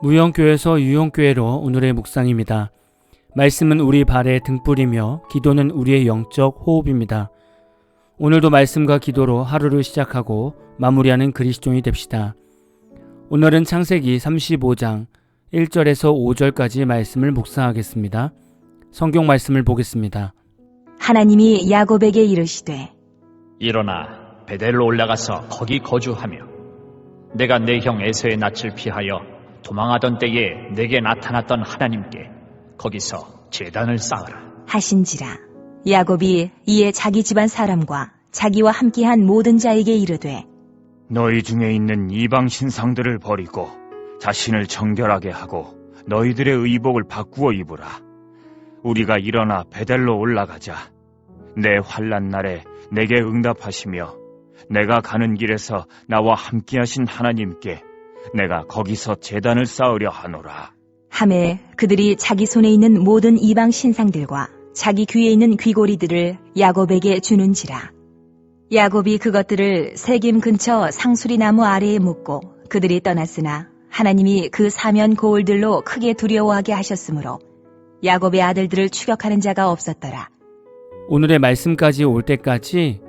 무영교에서 유영교회로 오늘의 묵상입니다. 말씀은 우리 발의 등불이며 기도는 우리의 영적 호흡입니다. 오늘도 말씀과 기도로 하루를 시작하고 마무리하는 그리스도인이 됩시다. 오늘은 창세기 35장 1절에서 5절까지 말씀을 묵상하겠습니다. 성경 말씀을 보겠습니다. 하나님이 야곱에게 이르시되 일어나 베델로 올라가서 거기 거주하며 내가 내 형 에서의 낯을 피하여 도망하던 때에 내게 나타났던 하나님께 거기서 제단을 쌓으라 하신지라. 야곱이 이에 자기 집안 사람과 자기와 함께한 모든 자에게 이르되 너희 중에 있는 이방 신상들을 버리고 자신을 정결하게 하고 너희들의 의복을 바꾸어 입으라. 우리가 일어나 베델로 올라가자. 내 환난 날에 내게 응답하시며 내가 가는 길에서 나와 함께하신 하나님께 내가 거기서 제단을 쌓으려 하노라. 하매 그들이 자기 손에 있는 모든 이방 신상들과 자기 귀에 있는 귀고리들을 야곱에게 주는지라. 야곱이 그것들을 세겜 근처 상수리 나무 아래에 묻고 그들이 떠났으나 하나님이 그 사면 고을들로 크게 두려워하게 하셨으므로 야곱의 아들들을 추격하는 자가 없었더라. 오늘의 말씀까지 올 때까지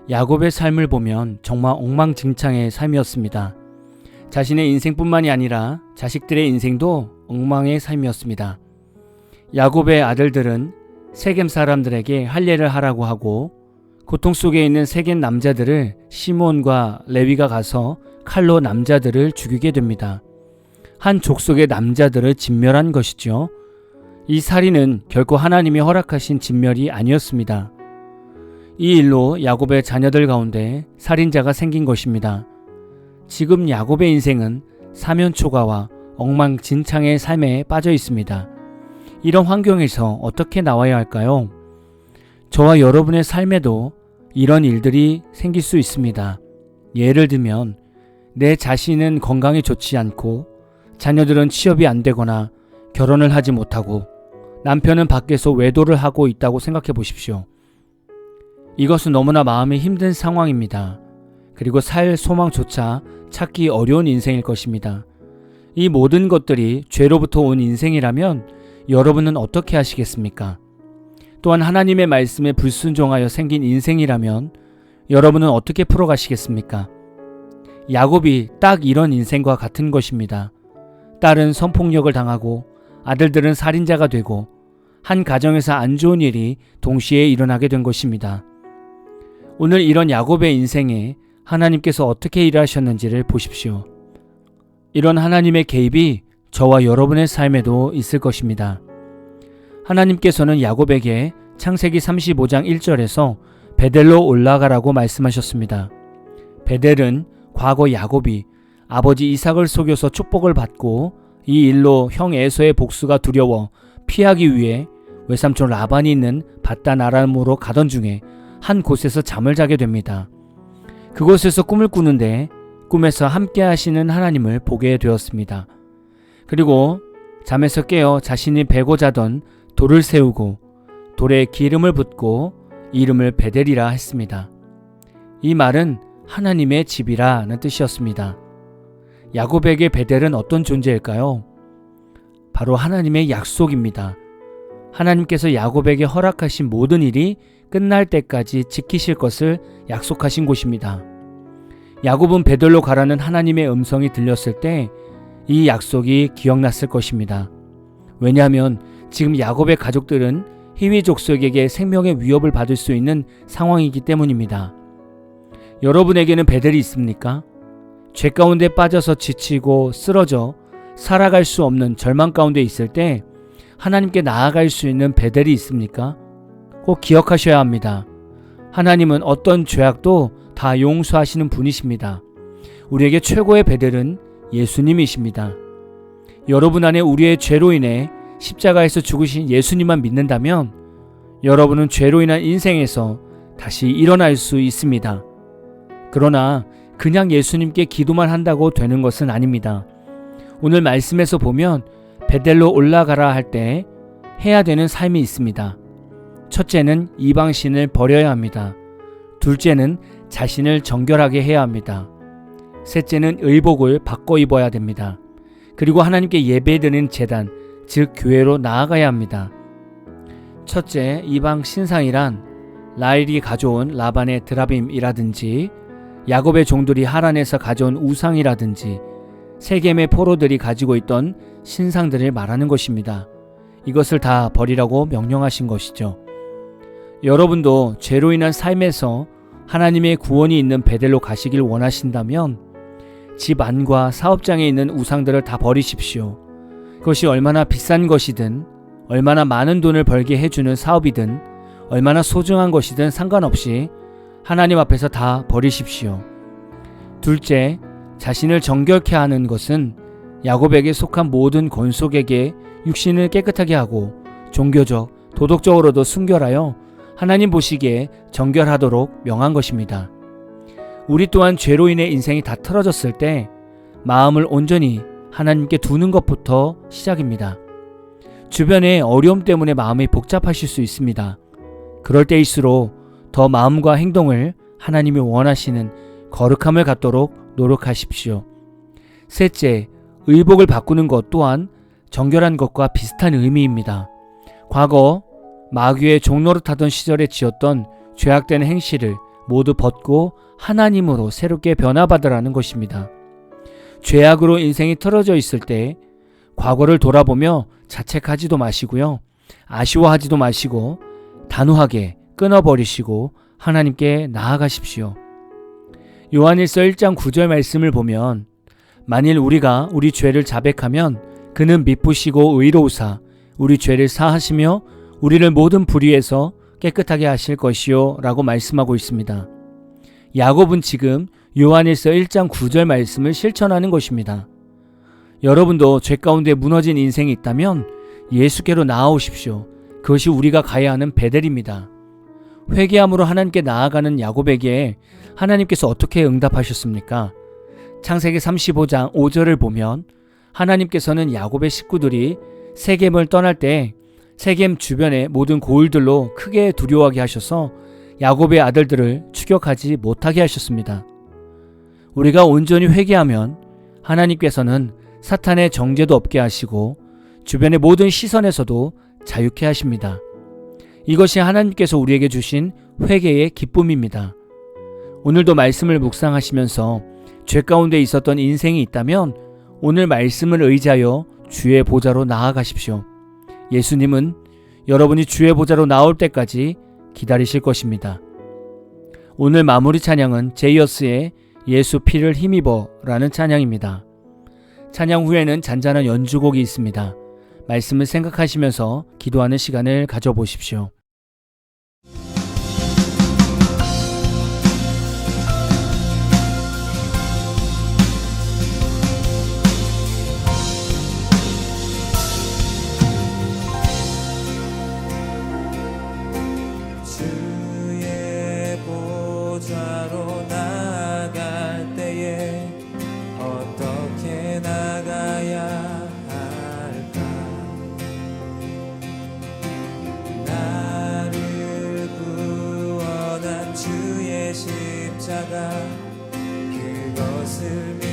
야곱의 삶을 보면 정말 엉망진창의 삶이었습니다. 자신의 인생뿐만이 아니라 자식들의 인생도 엉망의 삶이었습니다. 야곱의 아들들은 세겜 사람들에게 할례를 하라고 하고 고통 속에 있는 세겜 남자들을 시몬과 레위가 가서 칼로 남자들을 죽이게 됩니다. 한 족속의 남자들을 진멸한 것이죠. 이 살인은 결코 하나님이 허락하신 진멸이 아니었습니다. 이 일로 야곱의 자녀들 가운데 살인자가 생긴 것입니다. 지금 야곱의 인생은 사면초가와 엉망진창의 삶에 빠져 있습니다. 이런 환경에서 어떻게 나와야 할까요? 저와 여러분의 삶에도 이런 일들이 생길 수 있습니다. 예를 들면 내 자신은 건강이 좋지 않고 자녀들은 취업이 안 되거나 결혼을 하지 못하고 남편은 밖에서 외도를 하고 있다고 생각해 보십시오. 이것은 너무나 마음이 힘든 상황입니다. 그리고 살 소망조차 찾기 어려운 인생일 것입니다. 이 모든 것들이 죄로부터 온 인생이라면 여러분은 어떻게 하시겠습니까? 또한 하나님의 말씀에 불순종하여 생긴 인생이라면 여러분은 어떻게 풀어가시겠습니까? 야곱이 딱 이런 인생과 같은 것입니다. 딸은 성폭력을 당하고 아들들은 살인자가 되고 한 가정에서 안 좋은 일이 동시에 일어나게 된 것입니다. 오늘 이런 야곱의 인생에 하나님께서 어떻게 일하셨는지를 보십시오. 이런 하나님의 개입이 저와 여러분의 삶에도 있을 것입니다. 하나님께서는 야곱에게 창세기 35장 1절에서 베델로 올라가라고 말씀하셨습니다. 베델은 과거 야곱이 아버지 이삭을 속여서 축복을 받고 이 일로 형 에서의 복수가 두려워 피하기 위해 외삼촌 라반이 있는 밧단 아람으로 가던 중에 한 곳에서 잠을 자게 됩니다. 그곳에서 꿈을 꾸는데 꿈에서 함께 하시는 하나님을 보게 되었습니다. 그리고 잠에서 깨어 자신이 베고 자던 돌을 세우고 돌에 기름을 붓고 이름을 베델이라 했습니다. 이 말은 하나님의 집이라는 뜻이었습니다. 야곱에게 베델은 어떤 존재일까요? 바로 하나님의 약속입니다. 하나님께서 야곱에게 허락하신 모든 일이 끝날 때까지 지키실 것을 약속하신 곳입니다. 야곱은 베델로 가라는 하나님의 음성이 들렸을 때 이 약속이 기억났을 것입니다. 왜냐하면 지금 야곱의 가족들은 히위 족속에게 생명의 위협을 받을 수 있는 상황이기 때문입니다. 여러분에게는 베델이 있습니까? 죄 가운데 빠져서 지치고 쓰러져 살아갈 수 없는 절망 가운데 있을 때 하나님께 나아갈 수 있는 베델이 있습니까? 꼭 기억하셔야 합니다. 하나님은 어떤 죄악도 다 용서하시는 분이십니다. 우리에게 최고의 베델은 예수님이십니다. 여러분 안에 우리의 죄로 인해 십자가에서 죽으신 예수님만 믿는다면 여러분은 죄로 인한 인생에서 다시 일어날 수 있습니다. 그러나 그냥 예수님께 기도만 한다고 되는 것은 아닙니다. 오늘 말씀에서 보면 베델로 올라가라 할 때 해야 되는 삶이 있습니다. 첫째는 이방신을 버려야 합니다. 둘째는 자신을 정결하게 해야 합니다. 셋째는 의복을 바꿔 입어야 됩니다. 그리고 하나님께 예배드리는 제단, 즉 교회로 나아가야 합니다. 첫째, 이방 신상이란 라헬이 가져온 라반의 드라빔이라든지 야곱의 종들이 하란에서 가져온 우상이라든지 세겜의 포로들이 가지고 있던 신상들을 말하는 것입니다. 이것을 다 버리라고 명령하신 것이죠. 여러분도 죄로 인한 삶에서 하나님의 구원이 있는 베델로 가시길 원하신다면 집 안과 사업장에 있는 우상들을 다 버리십시오. 그것이 얼마나 비싼 것이든 얼마나 많은 돈을 벌게 해주는 사업이든 얼마나 소중한 것이든 상관없이 하나님 앞에서 다 버리십시오. 둘째, 자신을 정결케 하는 것은 야곱에게 속한 모든 권속에게 육신을 깨끗하게 하고 종교적, 도덕적으로도 순결하여 하나님 보시기에 정결하도록 명한 것입니다. 우리 또한 죄로 인해 인생이 다 틀어졌을 때 마음을 온전히 하나님께 두는 것부터 시작입니다. 주변의 어려움 때문에 마음이 복잡하실 수 있습니다. 그럴 때일수록 더 마음과 행동을 하나님이 원하시는 거룩함을 갖도록 노력하십시오. 셋째, 의복을 바꾸는 것 또한 정결한 것과 비슷한 의미입니다. 과거 마귀의 종노릇하던 시절에 지었던 죄악된 행실을 모두 벗고 하나님으로 새롭게 변화받으라는 것입니다. 죄악으로 인생이 틀어져 있을 때 과거를 돌아보며 자책하지도 마시고요. 아쉬워하지도 마시고 단호하게 끊어버리시고 하나님께 나아가십시오. 요한일서 1장 9절 말씀을 보면 만일 우리가 우리 죄를 자백하면 그는 미쁘시고 의로우사 우리 죄를 사하시며 우리를 모든 불의에서 깨끗하게 하실 것이요 라고 말씀하고 있습니다. 야곱은 지금 요한일서 1장 9절 말씀을 실천하는 것입니다. 여러분도 죄 가운데 무너진 인생이 있다면 예수께로 나아오십시오. 그것이 우리가 가야 하는 베델입니다. 회개함으로 하나님께 나아가는 야곱에게 하나님께서 어떻게 응답하셨습니까? 창세기 35장 5절을 보면 하나님께서는 야곱의 식구들이 세겜을 떠날 때 세겜 주변의 모든 고을들로 크게 두려워하게 하셔서 야곱의 아들들을 추격하지 못하게 하셨습니다. 우리가 온전히 회개하면 하나님께서는 사탄의 정죄도 없게 하시고 주변의 모든 시선에서도 자유케 하십니다. 이것이 하나님께서 우리에게 주신 회개의 기쁨입니다. 오늘도 말씀을 묵상하시면서 죄 가운데 있었던 인생이 있다면 오늘 말씀을 의지하여 주의 보좌로 나아가십시오. 예수님은 여러분이 주의 보좌로 나올 때까지 기다리실 것입니다. 오늘 마무리 찬양은 제이어스의 예수 피를 힘입어 라는 찬양입니다. 찬양 후에는 잔잔한 연주곡이 있습니다. 말씀을 생각하시면서 기도하는 시간을 가져보십시오. 주의 보좌로 나갈 때에 어떻게 나가야 할까? 나를 구원한 주의 십자가 그것을